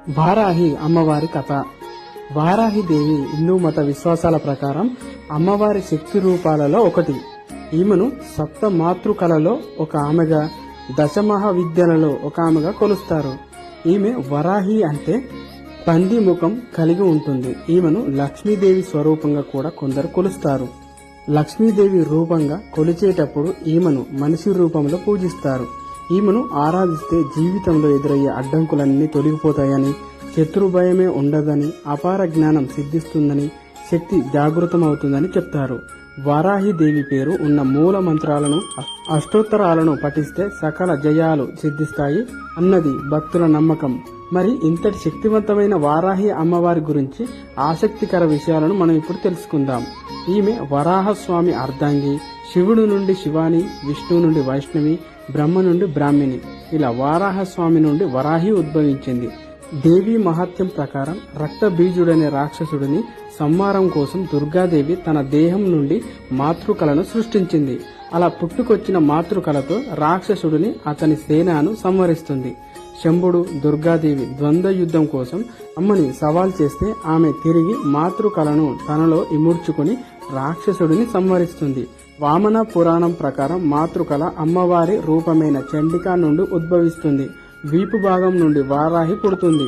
వారాహి అమ్మవారి కథ. వారాహి దేవి హిందూ మత విశ్వాసాల ప్రకారం అమ్మవారి శక్తి రూపాలలో ఒకటి. ఈమెను సప్త మాతృకలలో ఒక ఆమెగా, దశమహా విద్యలలో ఒక ఆమెగా కొలుస్తారు. ఈమె వరాహి అంటే పంది ముఖం కలిగి ఉంటుంది. ఈమెను లక్ష్మీదేవి స్వరూపంగా కూడా కొందరు కొలుస్తారు. లక్ష్మీదేవి రూపంగా కొలిచేటప్పుడు ఈమెను మనిషి రూపంలో పూజిస్తారు. ఈమెను ఆరాధిస్తే జీవితంలో ఎదురయ్యే అడ్డంకులన్నీ తొలగిపోతాయని, శత్రు భయమే ఉండదని, అపార జ్ఞానం సిద్ధిస్తుందని, శక్తి జాగృతమవుతుందని చెప్తారు. వారాహి దేవి పేరు ఉన్న మూల మంత్రాలను, అష్టోత్తరాలను పఠిస్తే సకల జయాలు సిద్ధిస్తాయి అన్నది భక్తుల నమ్మకం. మరి ఇంతటి శక్తివంతమైన వారాహి అమ్మవారి గురించి ఆసక్తికర విషయాలను మనం ఇప్పుడు తెలుసుకుందాం. ఈమె వరాహస్వామి అర్ధాంగి, శివుడు నుండి శివాని, విష్ణువు నుండి వైష్ణవి, బ్రహ్మ నుండి బ్రాహ్మిణి. ఇలా వారాహస్వామి నుండి వరాహి ఉద్భవించింది. దేవీ మహాత్యం ప్రకారం రక్త బీజుడనే రాక్షసుడిని సంహారం కోసం దుర్గాదేవి తన దేహం నుండి మాతృకలను సృష్టించింది. అలా పుట్టుకొచ్చిన మాతృకలతో రాక్షసుడిని, అతని సేనను సంహరిస్తుంది. శంభుడు, దుర్గాదేవి ద్వంద్వ యుద్ధం కోసం అమ్మని సవాల్ చేస్తే ఆమె తిరిగి మాతృకలను తనలో ఇముడ్చుకుని రాక్షసుడిని సంహరిస్తుంది. వామన పురాణం ప్రకారం మాతృకల అమ్మవారి రూపమైన చండికా నుండి ఉద్భవిస్తుంది. వీపు భాగం నుండి వారాహి పుడుతుంది.